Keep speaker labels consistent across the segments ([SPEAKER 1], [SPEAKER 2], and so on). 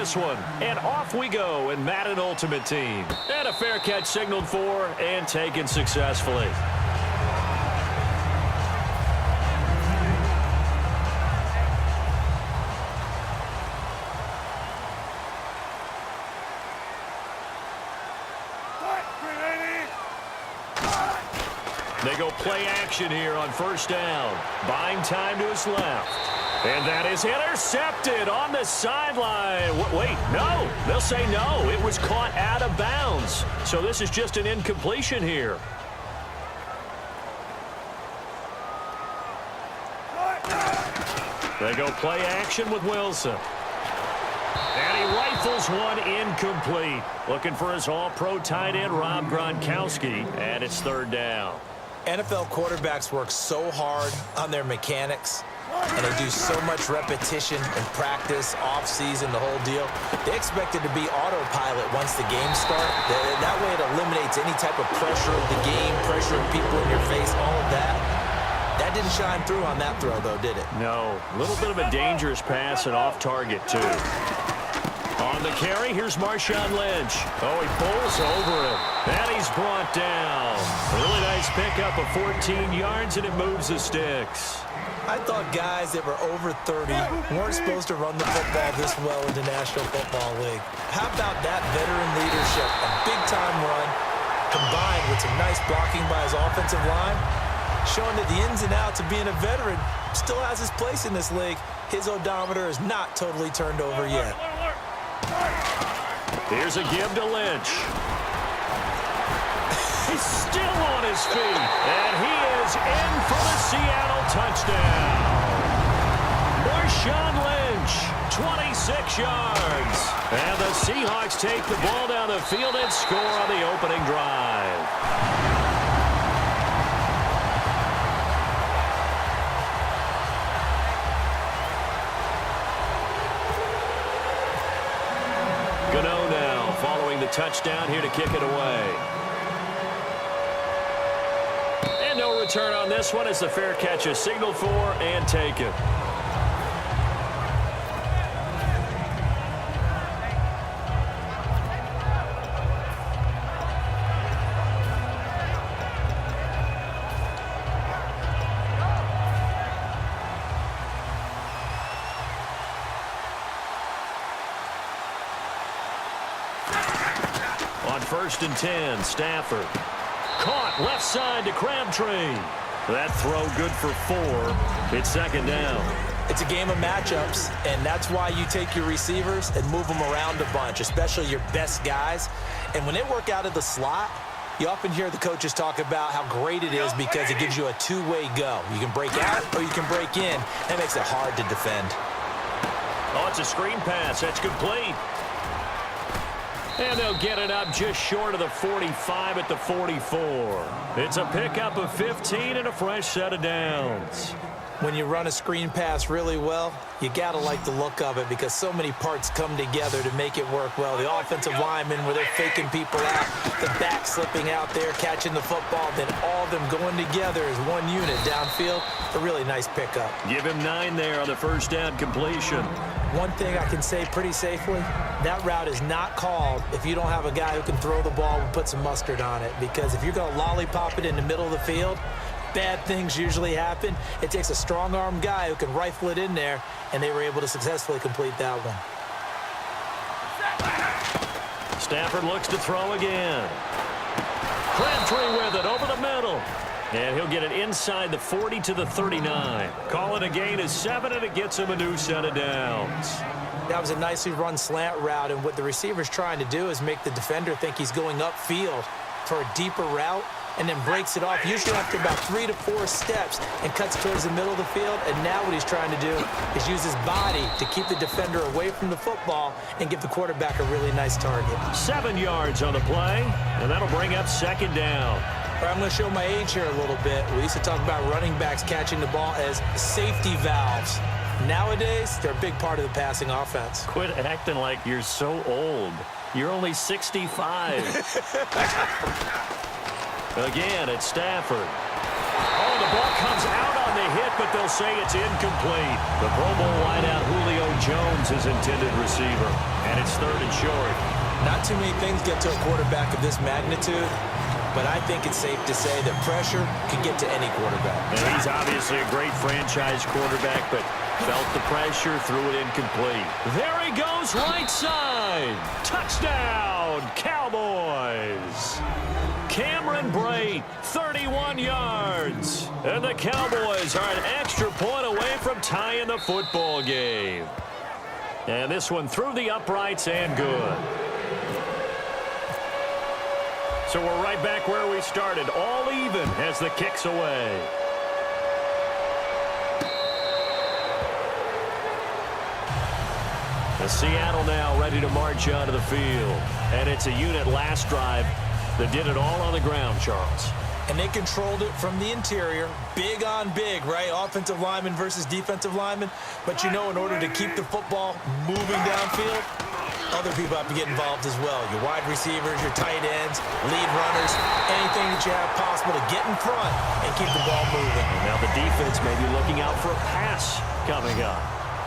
[SPEAKER 1] this one. And off we go in Madden Ultimate Team. And a fair catch signaled for and taken successfully. They go play action here on first down. Buying time to his left. And that is intercepted on the sideline. Wait, no. They'll say no. It was caught out of bounds. So this is just an incompletion here. They go play action with Wilson. And he rifles one incomplete. Looking for his all-pro tight end, Rob Gronkowski. And it's third down.
[SPEAKER 2] NFL quarterbacks work so hard on their mechanics, and they do so much repetition and practice, off-season, the whole deal. They expect it to be autopilot once the games start. That way it eliminates any type of pressure of the game, pressure of people in your face, all of that. That didn't shine through on that throw, though, did it?
[SPEAKER 1] No. A little bit of a dangerous pass and off target, too. On the carry, here's Marshawn Lynch. Oh, he bowls over him. And he's brought down. A really nice pickup of 14 yards, and it moves the sticks.
[SPEAKER 2] I thought guys that were over 30 weren't supposed to run the football this well in the National Football League. How about that veteran leadership? A big-time run combined with some nice blocking by his offensive line, showing that the ins and outs of being a veteran still has his place in this league. His odometer is not totally turned over yet.
[SPEAKER 1] Here's a give to Lynch. He's still on his feet, and he is in for the Seattle touchdown. Marshawn Lynch, 26 yards. And the Seahawks take the ball down the field and score on the opening drive. Gano now following the touchdown here to kick it away. And no return on this one as the fair catch is signaled for and taken. On 1st and 10, Stafford. Caught left side to Crabtree. That throw good for 4. It's second down.
[SPEAKER 2] It's a game of matchups, and that's why you take your receivers and move them around a bunch, especially your best guys. And when they work out of the slot, you often hear the coaches talk about how great it is because it gives you a two-way go. You can break out or you can break in. That makes it hard to defend.
[SPEAKER 1] Oh, it's a screen pass. That's complete. And they'll get it up just short of the 45 at the 44. It's a pickup of 15 and a fresh set of downs.
[SPEAKER 2] When you run a screen pass really well, you got to like the look of it because so many parts come together to make it work well. The offensive linemen where they're faking people out, the back slipping out there, catching the football, then all of them going together as one unit downfield. A really nice pickup.
[SPEAKER 1] Give him 9 there on the first down completion.
[SPEAKER 2] One thing I can say pretty safely, that route is not called if you don't have a guy who can throw the ball and put some mustard on it. Because if you're going to lollipop it in the middle of the field, bad things usually happen. It takes a strong-arm guy who can rifle it in there, and they were able to successfully complete that one.
[SPEAKER 1] Stafford looks to throw again. Crabtree with it over the middle. And he'll get it inside the 40 to the 39. Call it a gain of 7, and it gets him a new set of downs.
[SPEAKER 2] That was a nicely run slant route, and what the receiver's trying to do is make the defender think he's going upfield for a deeper route, and then breaks it off, usually after about 3 to 4 steps, and cuts towards the middle of the field. And now what he's trying to do is use his body to keep the defender away from the football and give the quarterback a really nice target.
[SPEAKER 1] 7 yards on the play, and that'll bring up second down.
[SPEAKER 2] All right, I'm going to show my age here a little bit. We used to talk about running backs catching the ball as safety valves. Nowadays, they're a big part of the passing offense.
[SPEAKER 1] Quit acting like you're so old. You're only 65. Again, it's Stafford. Oh, the ball comes out on the hit, but they'll say it's incomplete. The Pro Bowl wideout Julio Jones is intended receiver, and it's 3rd and short.
[SPEAKER 2] Not too many things get to a quarterback of this magnitude, but I think it's safe to say that pressure can get to any quarterback.
[SPEAKER 1] And he's obviously a great franchise quarterback, but felt the pressure, threw it incomplete. There he goes, right side. Touchdown, Cowboys. Cameron Brate, 31 yards. And the Cowboys are an extra point away from tying the football game. And this one through the uprights and good. So we're right back where we started, all even as the kick's away. The Seattle now ready to march onto the field. And it's a unit last drive that did it all on the ground, Charles.
[SPEAKER 2] And they controlled it from the interior. Big on big, right? Offensive lineman versus defensive lineman. But, you know, in order to keep the football moving downfield, other people have to get involved as well. Your wide receivers, your tight ends, lead runners, anything that you have possible to get in front and keep the ball moving.
[SPEAKER 1] And now the defense may be looking out for a pass coming up.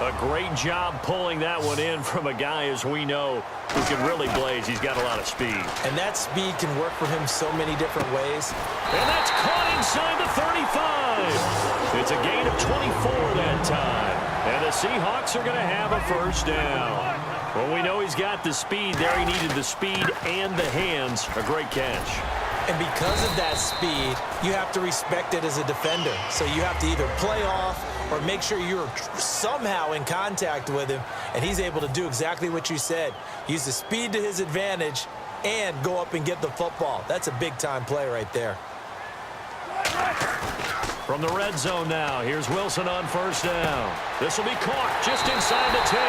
[SPEAKER 1] A great job pulling that one in from a guy, as we know, who can really blaze. He's got a lot of speed.
[SPEAKER 2] And that speed can work for him so many different ways.
[SPEAKER 1] And that's caught inside the 35. It's a gain of 24 that time. And the Seahawks are going to have a first down. Well, we know he's got the speed there. He needed the speed and the hands. A great catch.
[SPEAKER 2] And because of that speed, you have to respect it as a defender. So you have to either play off or make sure you're somehow in contact with him, and he's able to do exactly what you said. Use the speed to his advantage and go up and get the football. That's a big-time play right there.
[SPEAKER 1] From the red zone now, here's Wilson on first down. This will be caught just inside the 10.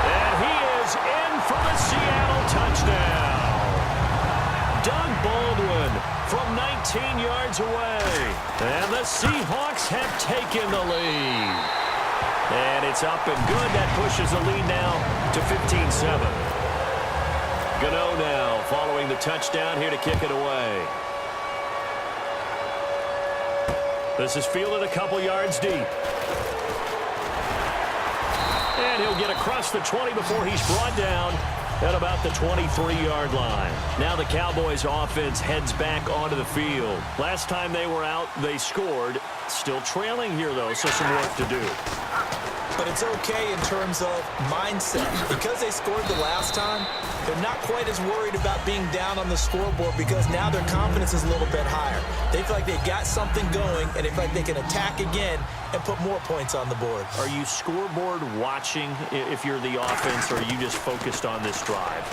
[SPEAKER 1] And he is in for the Seattle touchdown. Doug Baldwin from 19 yards away. And the Seahawks have taken the lead. And it's up and good. That pushes the lead now to 15-7. Gano now following the touchdown here to kick it away. This is fielded a couple yards deep. And he'll get across the 20 before he's brought down at about the 23-yard line. Now the Cowboys offense heads back onto the field. Last time they were out, they scored. Still trailing here, though, so some work to do.
[SPEAKER 2] But it's okay in terms of mindset. Because they scored the last time, they're not quite as worried about being down on the scoreboard because now their confidence is a little bit higher. They feel like they've got something going, and they feel like they can attack again and put more points on the board.
[SPEAKER 1] Are you scoreboard watching if you're the offense, or are you just focused on this drive?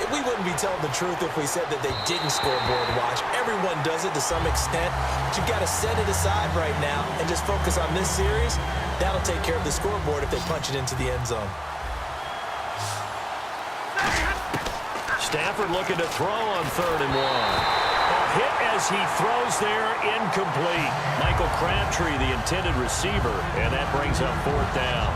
[SPEAKER 2] We wouldn't be telling the truth if we said that they didn't scoreboard watch. Everyone does it to some extent, but you've got to set it aside right now and just focus on this series. That'll take care of the scoreboard if they punch it into the end zone.
[SPEAKER 1] Stafford looking to throw on 3rd and 1. A hit as he throws there, incomplete. Michael Crabtree, the intended receiver, and that brings up 4th down.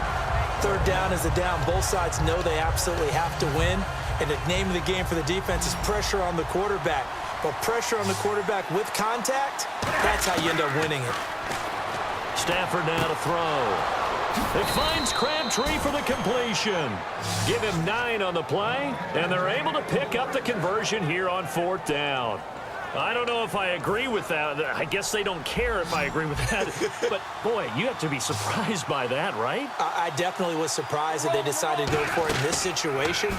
[SPEAKER 2] 3rd down is a down. Both sides know they absolutely have to win, and the name of the game for the defense is pressure on the quarterback. But pressure on the quarterback with contact, that's how you end up winning it.
[SPEAKER 1] Stafford now to throw. It finds Crabtree for the completion. Give him 9 on the play, and they're able to pick up the conversion here on 4th down. I don't know if I agree with that. I guess they don't care if I agree with that. But, boy, you have to be surprised by that, right?
[SPEAKER 2] I definitely was surprised that they decided to go for it in this situation.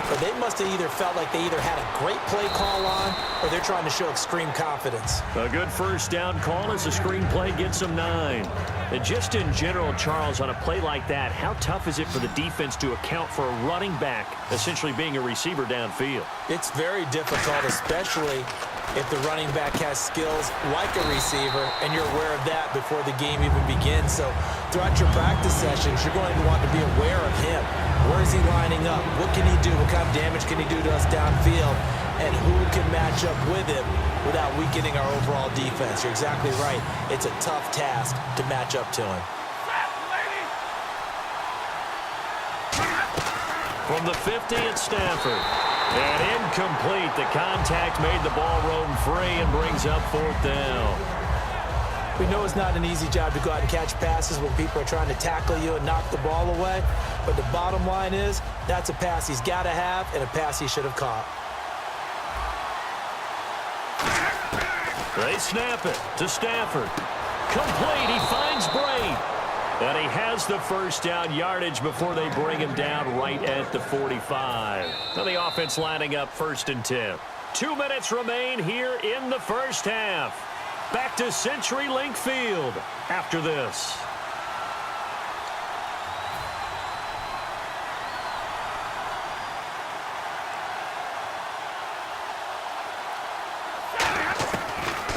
[SPEAKER 2] But they must have either felt like they either had a great play call on or they're trying to show extreme confidence.
[SPEAKER 1] A good first down call as the screen play gets them 9. And just in general, Charles, on a play like that, how tough is it for the defense to account for a running back essentially being a receiver downfield?
[SPEAKER 2] It's very difficult, especially if the running back has skills like a receiver, and you're aware of that before the game even begins. So throughout your practice sessions, you're going to want to be aware of him. Where is he lining up? What can he do? What kind of damage can he do to us downfield? And who can match up with him without weakening our overall defense? You're exactly right. It's a tough task to match up to him.
[SPEAKER 1] From the 50 at Stafford. And incomplete. The contact made the ball roam free and brings up 4th down.
[SPEAKER 2] We know it's not an easy job to go out and catch passes when people are trying to tackle you and knock the ball away. But the bottom line is, that's a pass he's got to have and a pass he should have caught.
[SPEAKER 1] They snap it to Stafford. Complete. He finds Bray. And he has the first down yardage before they bring him down right at the 45. Now the offense lining up 1st and 10. 2 minutes remain here in the first half. Back to CenturyLink Field after this.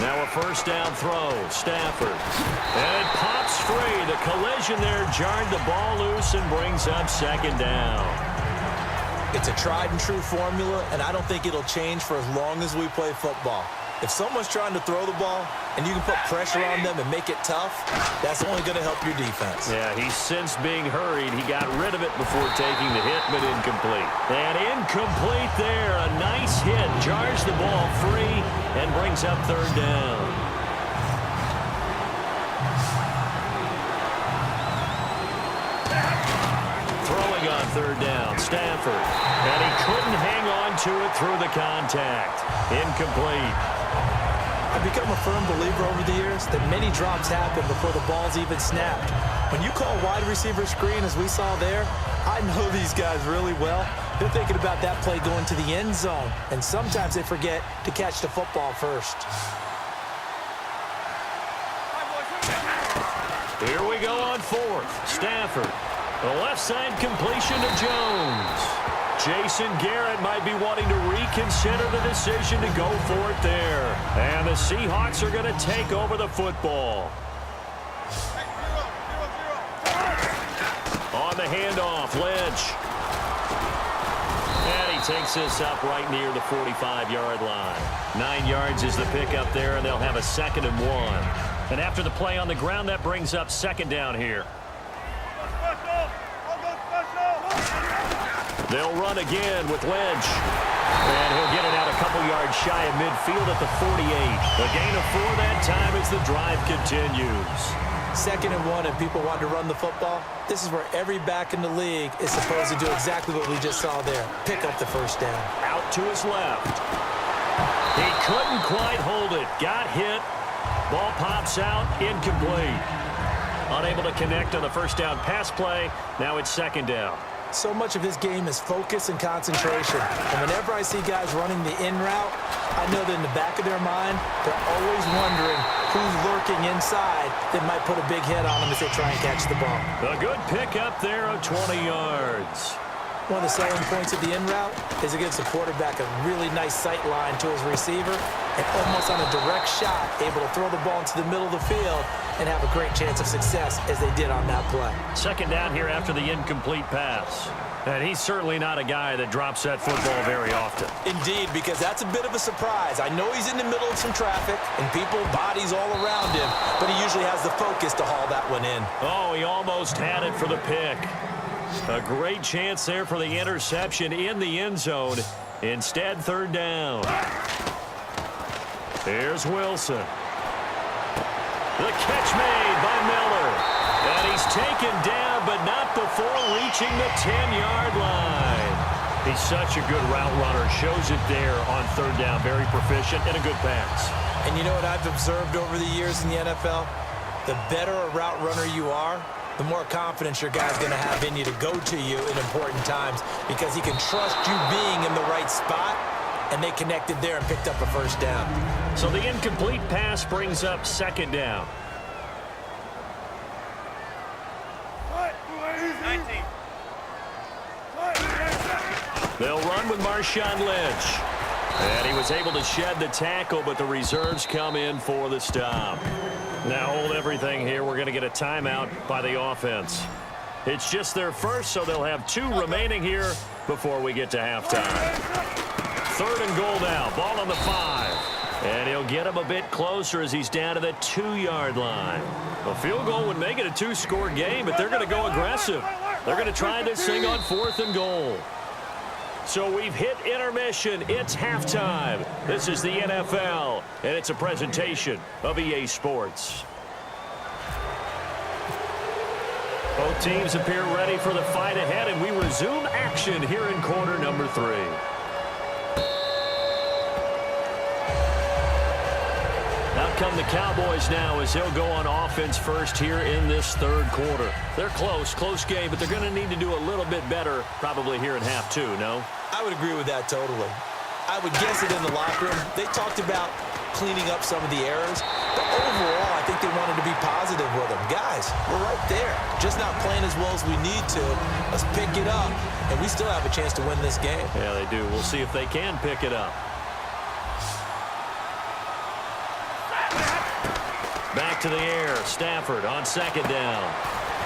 [SPEAKER 1] Now a first down throw, Stafford. And it pops free. The collision there jarred the ball loose and brings up 2nd down.
[SPEAKER 2] It's a tried and true formula, and I don't think it'll change for as long as we play football. If someone's trying to throw the ball and you can put pressure on them and make it tough, that's only going to help your defense.
[SPEAKER 1] Yeah, he's since being hurried. He got rid of it before taking the hit, but incomplete. And incomplete there. A nice hit. Jars the ball free and brings up 3rd down. Throwing on 3rd down, Stafford. And he couldn't hang on to it through the contact. Incomplete.
[SPEAKER 2] I've become a firm believer over the years that many drops happen before the ball's even snapped. When you call wide receiver screen, as we saw there, I know these guys really well. They're thinking about that play going to the end zone, and sometimes they forget to catch the football first.
[SPEAKER 1] Here we go on 4th. Stafford. The left side completion to Jones. Jason Garrett might be wanting to reconsider the decision to go for it there. And the Seahawks are going to take over the football. On the handoff, Lynch. And he takes this up right near the 45-yard line. 9 yards is the pickup there, and they'll have a 2nd and 1. And after the play on the ground, that brings up 2nd down here. They'll run again with Lynch. And he'll get it out a couple yards shy of midfield at the 48. A gain of 4 that time as the drive continues.
[SPEAKER 2] 2nd and 1, and people want to run the football. This is where every back in the league is supposed to do exactly what we just saw there. Pick up the 1st down.
[SPEAKER 1] Out to his left. He couldn't quite hold it. Got hit. Ball pops out. Incomplete. Unable to connect on the 1st down pass play. Now it's 2nd down.
[SPEAKER 2] So much of his game is focus and concentration. And whenever I see guys running the in route, I know that in the back of their mind, they're always wondering who's lurking inside that might put a big hit on them as they try and catch the ball.
[SPEAKER 1] A good pick up there of 20 yards.
[SPEAKER 2] One of the selling points of the in route is it gives the quarterback a really nice sight line to his receiver and almost on a direct shot able to throw the ball into the middle of the field and have a great chance of success as they did on that play.
[SPEAKER 1] 2nd down here after the incomplete pass. And he's certainly not a guy that drops that football very often.
[SPEAKER 2] Indeed, because that's a bit of a surprise. I know he's in the middle of some traffic and people, bodies all around him, but he usually has the focus to haul that one in.
[SPEAKER 1] Oh, he almost had it for the pick. A great chance there for the interception in the end zone. Instead, 3rd down. Here's Wilson. The catch made by Miller. And he's taken down, but not before reaching the 10-yard line. He's such a good route runner. Shows it there on 3rd down. Very proficient and a good pass.
[SPEAKER 2] And you know what I've observed over the years in the NFL? The better a route runner you are, the more confidence your guy's going to have in you to go to you in important times because he can trust you being in the right spot, and they connected there and picked up a 1st down.
[SPEAKER 1] So the incomplete pass brings up 2nd down.
[SPEAKER 3] 19.
[SPEAKER 1] They'll run with Marshawn Lynch. And he was able to shed the tackle, but the reserves come in for the stop. Now hold everything here. We're going to get a timeout by the offense. It's just their first, so they'll have 2 remaining here before we get to halftime. 3rd and goal now. Ball on the 5. And he'll get him a bit closer as he's down to the 2-yard line. A field goal would make it a 2-score game, but they're going to go aggressive. They're going to try this thing on 4th and goal. So we've hit intermission. It's halftime. This is the NFL, and it's a presentation of EA Sports. Both teams appear ready for the fight ahead, and we resume action here in quarter number 3. Out come the Cowboys now as they'll go on offense first here in this third quarter. They're close game, but they're going to need to do a little bit better probably here in half 2, no?
[SPEAKER 2] I would agree with that totally. I would guess it in the locker room. They talked about cleaning up some of the errors, but overall, I think they wanted to be positive with them. Guys, we're right there. Just not playing as well as we need to. Let's pick it up, and we still have a chance to win this game.
[SPEAKER 1] Yeah, they do. We'll see if they can pick it up. Back to the air. Stafford on second down.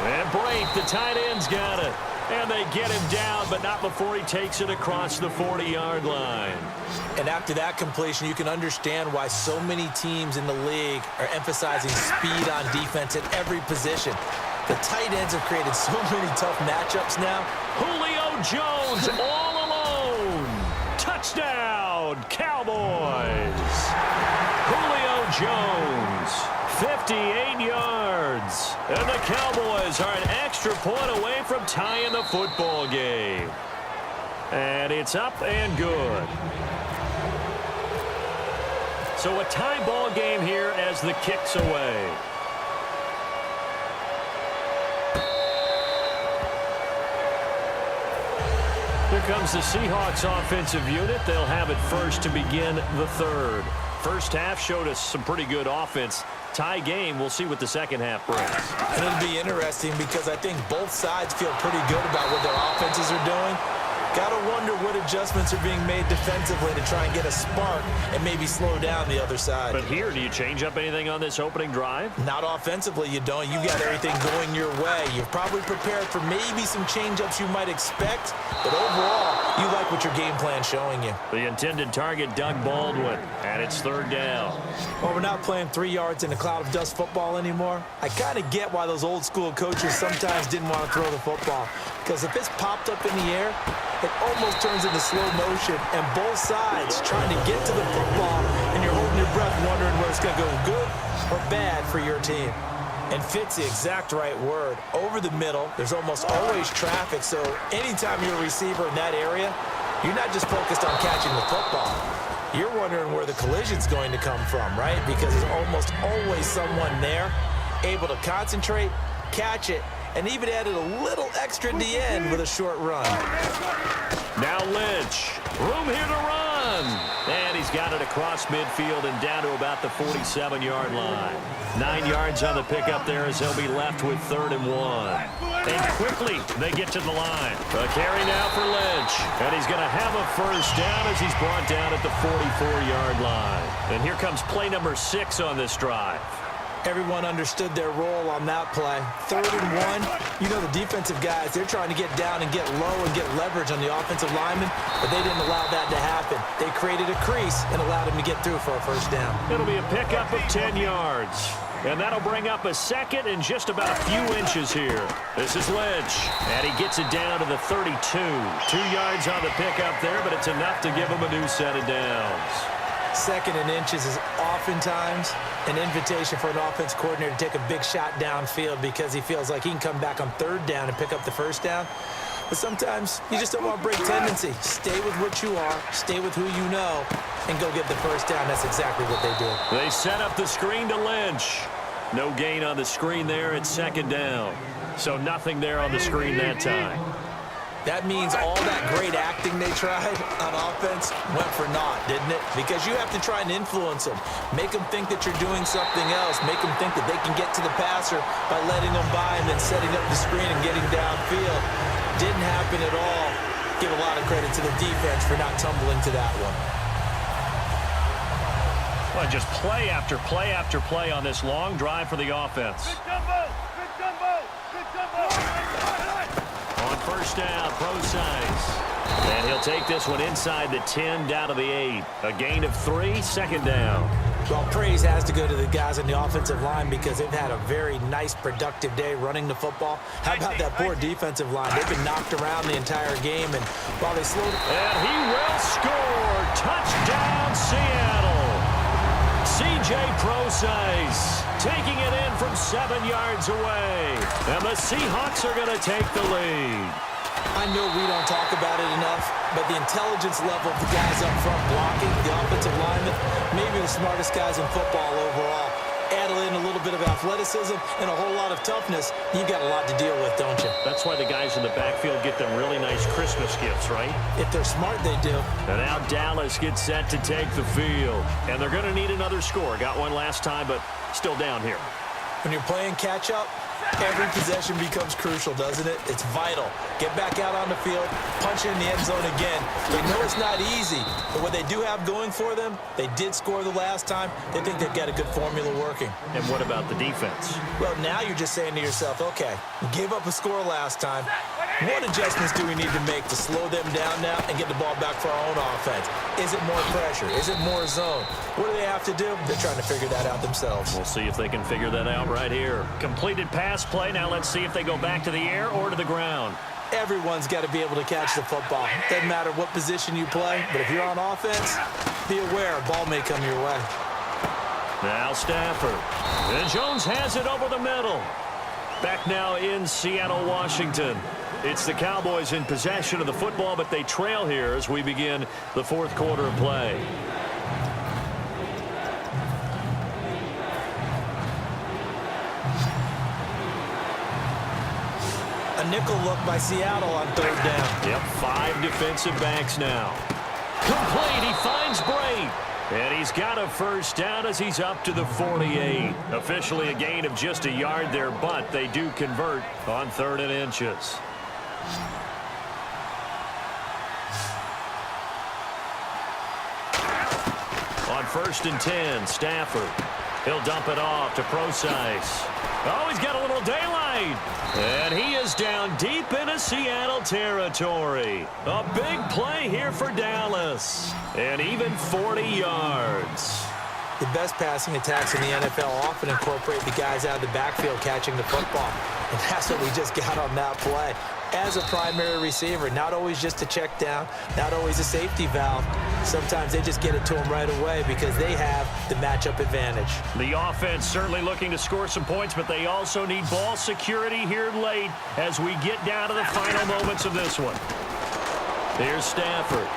[SPEAKER 1] And Brake, the tight end's got it. And they get him down, but not before he takes it across the 40-yard line.
[SPEAKER 2] And after that completion, you can understand why so many teams in the league are emphasizing speed on defense at every position. The tight ends have created so many tough matchups now.
[SPEAKER 1] Julio Jones all alone. Touchdown, Cowboys. Julio Jones, 58 yards. And the Cowboys are an extra point away from tying the football game. And it's up and good. So a tie ball game here as the kick's away. Here comes the Seahawks offensive unit. They'll have it first to begin the third. First half showed us some pretty good offense. Tie game, we'll see what the second half brings.
[SPEAKER 2] And it'll be interesting because I think both sides feel pretty good about what their offenses are doing. Got to wonder what adjustments are being made defensively to try and get a spark and maybe slow down the other side.
[SPEAKER 1] But here, do you change up anything on this opening drive?
[SPEAKER 2] Not offensively, you don't. You've got everything going your way. You've probably prepared for maybe some change-ups you might expect, but overall, you like what your game plan's showing you.
[SPEAKER 1] The intended target, Doug Baldwin, and it's third down.
[SPEAKER 2] Well, we're not playing 3 yards in a cloud of dust football anymore. I kind of get why those old-school coaches sometimes didn't want to throw the football, because if it's popped up in the air, it almost turns into slow motion, and both sides trying to get to the football, and you're holding your breath wondering whether it's going to go good or bad for your team. And fit's the exact right word. Over the middle, there's almost always traffic, so anytime you're a receiver in that area, you're not just focused on catching the football. You're wondering where the collision's going to come from, right? Because there's almost always someone there able to concentrate, catch it, and even added a little extra at the end with a short run.
[SPEAKER 1] Now Lynch. Room here to run. And he's got it across midfield and down to about the 47-yard line. 9 yards on the pickup there as he'll be left with 3rd and 1. And quickly they get to the line. A carry now for Lynch. And he's going to have a first down as he's brought down at the 44-yard line. And here comes play number 6 on this drive.
[SPEAKER 2] Everyone understood their role on that play. 3rd and 1. You know the defensive guys, they're trying to get down and get low and get leverage on the offensive lineman, but they didn't allow that to happen. They created a crease and allowed him to get through for a first down.
[SPEAKER 1] It'll be a pickup of 10 yards. And that'll bring up a second and just about a few inches here. This is Lynch. And he gets it down to the 32. 2 yards on the pickup there, but it's enough to give him a new set of downs.
[SPEAKER 2] 2nd and inches is oftentimes an invitation for an offense coordinator to take a big shot downfield because he feels like he can come back on 3rd down and pick up the first down. But sometimes you just don't want to break tendency. Stay with what you are, stay with who you know, and go get the first down. That's exactly what they do.
[SPEAKER 1] They set up the screen to Lynch. No gain on the screen there at 2nd down. So nothing there on the screen that time.
[SPEAKER 2] That means all that great acting they tried on offense went for naught, didn't it? Because you have to try and influence them. Make them think that you're doing something else. Make them think that they can get to the passer by letting them by and then setting up the screen and getting downfield. Didn't happen at all. Give a lot of credit to the defense for not tumbling to that one.
[SPEAKER 1] Well, just play after play after play on this long drive for the offense.
[SPEAKER 3] Good jumbo! Good jumbo! Good jumbo!
[SPEAKER 1] On first down, Pro-Size. And he'll take this one inside the 10 down to the 8. A gain of 3, 2nd down.
[SPEAKER 2] Well, praise has to go to the guys on the offensive line because they've had a very nice, productive day running the football. How about that poor defensive line? They've been knocked around the entire game, and while they slowed...
[SPEAKER 1] And he will score! Touchdown, Seattle! C.J. Procise taking it in from 7 yards away. And the Seahawks are going to take the lead.
[SPEAKER 2] I know we don't talk about it enough, but the intelligence level of the guys up front blocking, the offensive linemen, maybe the smartest guys in football overall. Add in a little bit of athleticism and a whole lot of toughness, you've got a lot to deal with, don't you?
[SPEAKER 1] That's why the guys in the backfield get them really nice Christmas gifts, right?
[SPEAKER 2] If they're smart, they do.
[SPEAKER 1] And now Dallas gets set to take the field. And they're going to need another score. Got one last time, but still down here.
[SPEAKER 2] When you're playing catch-up, every possession becomes crucial, doesn't it? It's vital. Get back out on the field, punch it in the end zone again. They know it's not easy, but what they do have going for them, they did score the last time. They think they've got a good formula working.
[SPEAKER 1] And what about the defense?
[SPEAKER 2] Well, now you're just saying to yourself, okay, we gave up a score last time. What adjustments do we need to make to slow them down now and get the ball back for our own offense? Is it more pressure? Is it more zone? What do they have to do? They're trying to figure that out themselves.
[SPEAKER 1] We'll see if they can figure that out right here. Completed pass play. Now let's see if they go back to the air or to the ground.
[SPEAKER 2] Everyone's got to be able to catch the football. Doesn't matter what position you play, but if you're on offense, be aware a ball may come your way.
[SPEAKER 1] Now Stafford. And Jones has it over the middle. Back now in Seattle, Washington. It's the Cowboys in possession of the football, but they trail here as we begin the fourth quarter of play.
[SPEAKER 2] A nickel look by Seattle on third down.
[SPEAKER 1] Yep, 5 defensive backs now. Complete, he finds Bray. And he's got a first down as he's up to the 48. Officially a gain of just a yard there, but they do convert on 3rd and inches. On 1st and 10, Stafford. He'll dump it off to Procise. Oh, he's got a little daylight. And he is down deep into Seattle territory. A big play here for Dallas. And even 40 yards.
[SPEAKER 2] The best passing attacks in the NFL often incorporate the guys out of the backfield catching the football. And that's what we just got on that play. As a primary receiver, not always just a check down, not always a safety valve. Sometimes they just get it to them right away because they have the matchup advantage.
[SPEAKER 1] The offense certainly looking to score some points, but they also need ball security here late as we get down to the final moments of this one. Here's Stafford.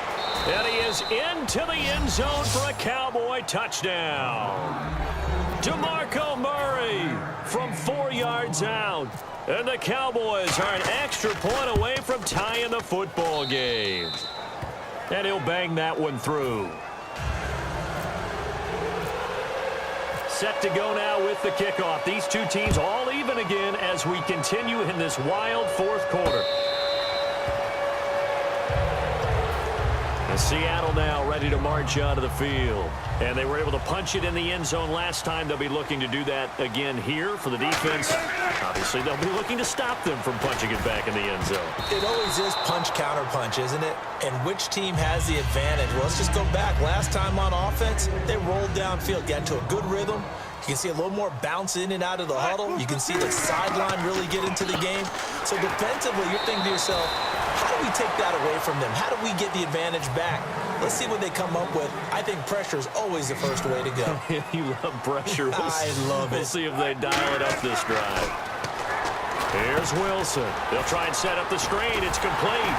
[SPEAKER 1] And he is into the end zone for a Cowboy touchdown. DeMarco Murray from 4 yards out. And the Cowboys are an extra point away from tying the football game. And he'll bang that one through. Set to go now with the kickoff. These two teams all even again as we continue in this wild fourth quarter. And Seattle now ready to march out of the field. And they were able to punch it in the end zone last time. They'll be looking to do that again here for the defense. Obviously, they'll be looking to stop them from punching it back in the end zone.
[SPEAKER 2] It always is punch-counter-punch, isn't it? And which team has the advantage? Well, let's just go back. Last time on offense, they rolled downfield, got into a good rhythm. You can see a little more bounce in and out of the huddle. You can see the sideline really get into the game. So defensively, you're thinking to yourself, how do we take that away from them? How do we get the advantage back? Let's see what they come up with. I think pressure is always the first way to go.
[SPEAKER 1] You love pressure.
[SPEAKER 2] I love it.
[SPEAKER 1] We'll see if they dial it up this drive. Here's Wilson. They'll try and set up the screen. It's complete.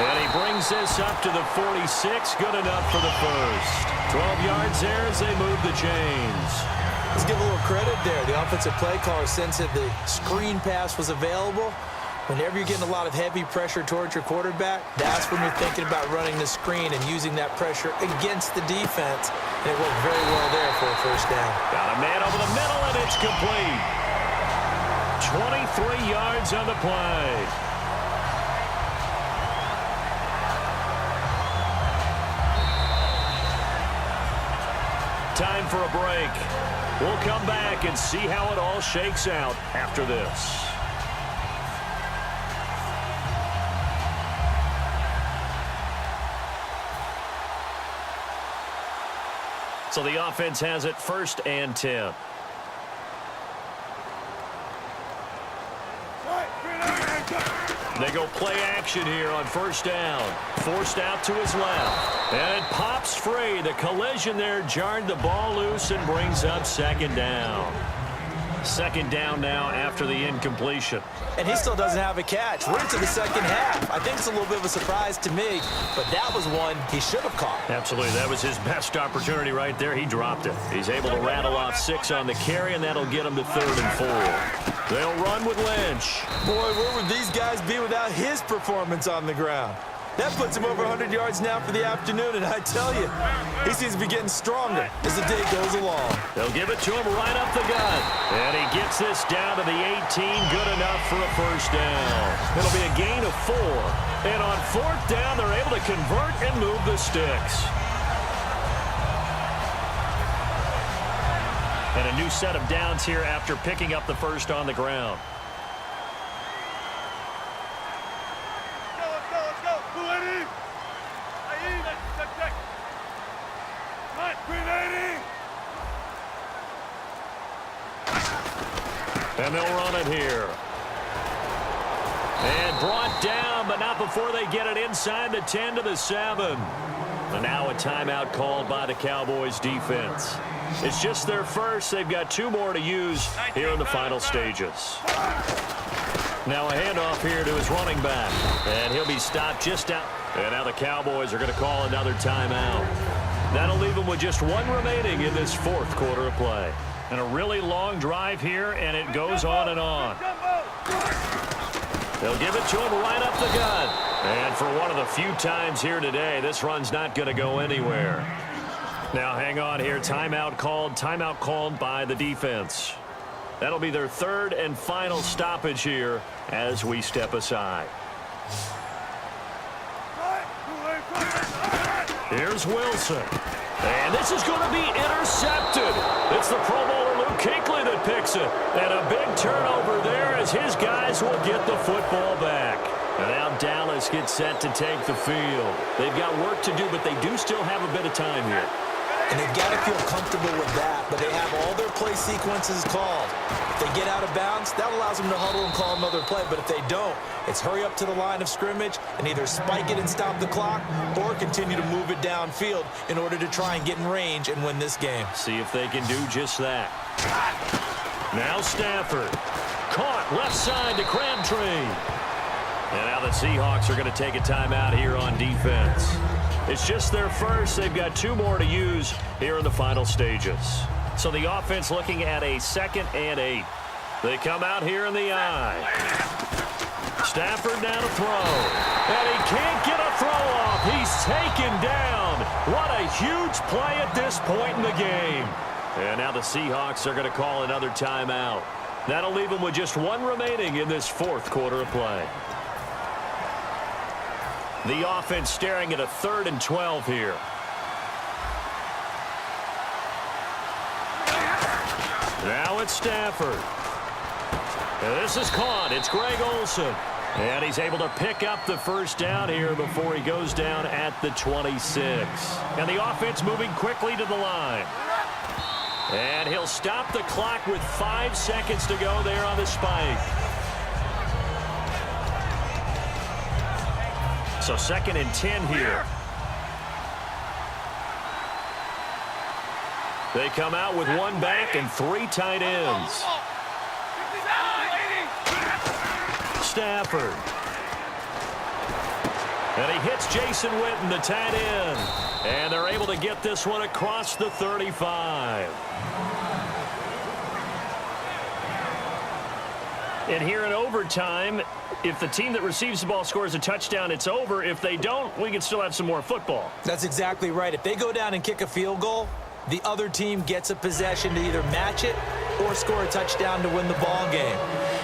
[SPEAKER 1] And he brings this up to the 46. Good enough for the first. 12 yards there as they move the chains.
[SPEAKER 2] Let's give a little credit there. The offensive play caller sensed that the screen pass was available. Whenever you're getting a lot of heavy pressure towards your quarterback, that's when you're thinking about running the screen and using that pressure against the defense. And it worked very well there for a first down.
[SPEAKER 1] Got a man over the middle, and it's complete. 23 yards on the play. Time for a break. We'll come back and see how it all shakes out after this. So the offense has it 1st and 10. They go play action here on first down. Forced out to his left. And it pops free. The collision there jarred the ball loose and brings up second down. Second down now after the incompletion.
[SPEAKER 2] And he still doesn't have a catch. We're into the second half. I think it's a little bit of a surprise to me, but that was one he should have caught.
[SPEAKER 1] Absolutely. That was his best opportunity right there. He dropped it. He's able to rattle off 6 on the carry, and that'll get him to 3rd and 4. They'll run with Lynch.
[SPEAKER 2] Boy, where would these guys be without his performance on the ground? That puts him over 100 yards now for the afternoon, and I tell you, he seems to be getting stronger as the day goes along.
[SPEAKER 1] They'll give it to him right up the gut. And he gets this down to the 18, good enough for a first down. It'll be a gain of 4. And on 4th down, they're able to convert and move the sticks. And a new set of downs here after picking up the first on the ground. And they'll run it here. And brought down, but not before they get it inside the 10 to the 7. And now a timeout called by the Cowboys defense. It's just their first. They've got 2 more to use here in the final stages. Now a handoff here to his running back. And he'll be stopped just out. And now the Cowboys are going to call another timeout. That'll leave them with just 1 remaining in this 4th quarter of play. And a really long drive here, and it goes on and on. They'll give it to him right up the gut. And for one of the few times here today, this run's not going to go anywhere. Now hang on here. Timeout called by the defense. That'll be their 3rd and final stoppage here as we step aside. Here's Wilson. And this is going to be intercepted. It's the Pro Bowler Luke Kuechly that picks it. And a big turnover there as his guys will get the football back. And now Dallas gets set to take the field. They've got work to do, but they do still have a bit of time here.
[SPEAKER 2] And they've got to feel comfortable with that, but they have all their play sequences called. If they get out of bounds, that allows them to huddle and call another play. But if they don't, it's hurry up to the line of scrimmage and either spike it and stop the clock or continue to move it downfield in order to try and get in range and win this game.
[SPEAKER 1] See if they can do just that. Now Stafford. Caught left side to Crabtree. And now the Seahawks are going to take a timeout here on defense. It's just their first. They've got 2 more to use here in the final stages. So the offense looking at a 2nd and 8. They come out here in the eye. Stafford now to throw. And he can't get a throw off. He's taken down. What a huge play at this point in the game. And now the Seahawks are going to call another timeout. That'll leave them with just 1 remaining in this 4th quarter of play. The offense staring at a 3rd and 12 here. Now it's Stafford. And this is caught. It's Greg Olsen. And he's able to pick up the first down here before he goes down at the 26. And the offense moving quickly to the line. And he'll stop the clock with 5 seconds to go there on the spike. So 2nd and 10 here. They come out with 1 back and 3 tight ends. Stafford. And he hits Jason Witten, the tight end. And they're able to get this one across the 35. And here in overtime, if the team that receives the ball scores a touchdown, it's over. If they don't, we can still have some more football.
[SPEAKER 2] That's exactly right. If they go down and kick a field goal, the other team gets a possession to either match it or score a touchdown to win the ball game.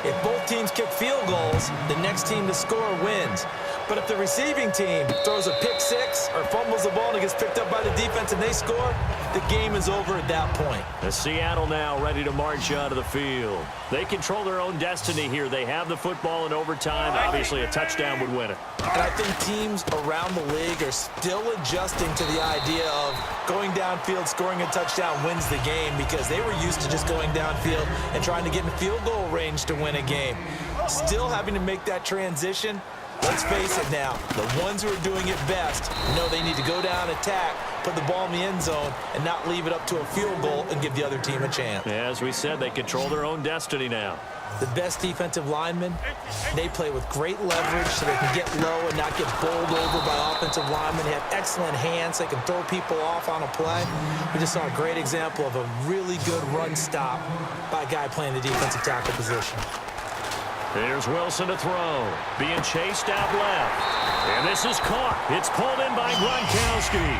[SPEAKER 2] If both teams kick field goals, the next team to score wins. But if the receiving team throws a pick six or fumbles the ball and it gets picked up by the defense and they score, the game is over at that point.
[SPEAKER 1] The Seattle now ready to march onto the field. They control their own destiny here. They have the football in overtime. Obviously, a touchdown would win it.
[SPEAKER 2] And I think teams around the league are still adjusting to the idea of going downfield, scoring a touchdown wins the game, because they were used to just going downfield and trying to get in field goal range to win a game. Still having to make that transition. Let's face it now, the ones who are doing it best know they need to go down, attack, put the ball in the end zone, and not leave it up to a field goal and give the other team a chance.
[SPEAKER 1] As we said, they control their own destiny now.
[SPEAKER 2] The best defensive linemen, they play with great leverage so they can get low and not get bowled over by offensive linemen. They have excellent hands. They can throw people off on a play. We just saw a great example of a really good run stop by a guy playing the defensive tackle position.
[SPEAKER 1] Here's Wilson to throw. Being chased out left. And this is caught. It's pulled in by Gronkowski.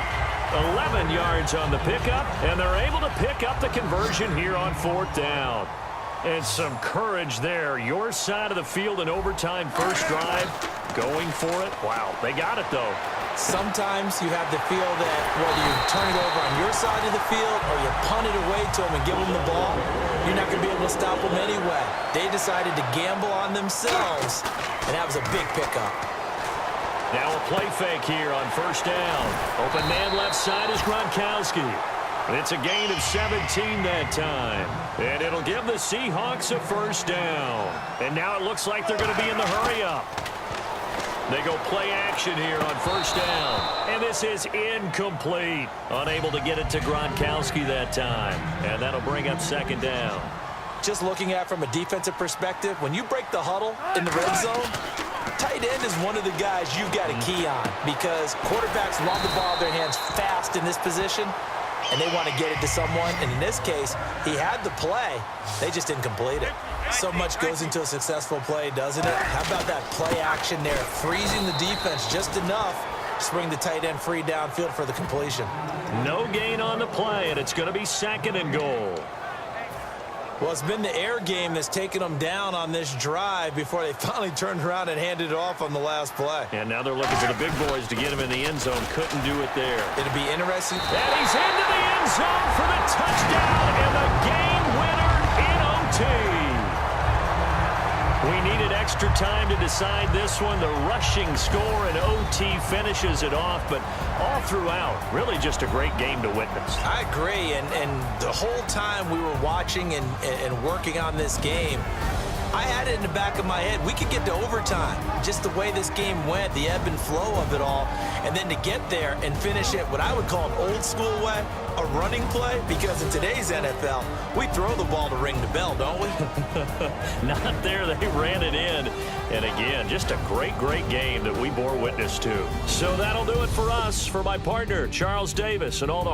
[SPEAKER 1] 11 yards on the pickup, and they're able to pick up the conversion here on 4th down. And some courage there. Your side of the field in overtime first drive. Going for it. Wow, they got it, though.
[SPEAKER 2] Sometimes you have to feel that whether you turn it over on your side of the field or you punt it away to them and give them the ball, you're not going to be able to stop them anyway. They decided to gamble on themselves, and that was a big pickup.
[SPEAKER 1] Now a play fake here on 1st down. Open man left side is Gronkowski. It's a gain of 17 that time. And it'll give the Seahawks a 1st down. And now it looks like they're going to be in the hurry-up. They go play action here on 1st down. And this is incomplete. Unable to get it to Gronkowski that time. And that'll bring up 2nd down.
[SPEAKER 2] Just looking at it from a defensive perspective, when you break the huddle in the red zone, tight end is one of the guys you've got to key on, because quarterbacks love the ball in their hands fast in this position, and they want to get it to someone. And in this case, he had the play. They just didn't complete it. So much goes into a successful play, doesn't it? How about that play action there, freezing the defense just enough to bring the tight end free downfield for the completion.
[SPEAKER 1] No gain on the play, and it's going to be 2nd and goal.
[SPEAKER 2] Well, it's been the air game that's taken them down on this drive before they finally turned around and handed it off on the last play.
[SPEAKER 1] And now they're looking for the big boys to get him in the end zone. Couldn't do it there.
[SPEAKER 2] It'll be interesting.
[SPEAKER 1] And he's into the end zone for the touchdown and the game winner in OT. We needed extra time to decide this one. The rushing score in OT finishes it off, but all throughout, really just a great game to witness.
[SPEAKER 2] I agree, and the whole time we were watching and working on this game, I had it in the back of my head. We could get to overtime. Just the way this game went, the ebb and flow of it all, and then to get there and finish it what I would call an old school way, a running play, because in today's NFL, we throw the ball to ring the bell, don't we?
[SPEAKER 1] Not there. They ran it in. And again, just a great, great game that we bore witness to. So that'll do it for us. For my partner, Charles Davis, and all the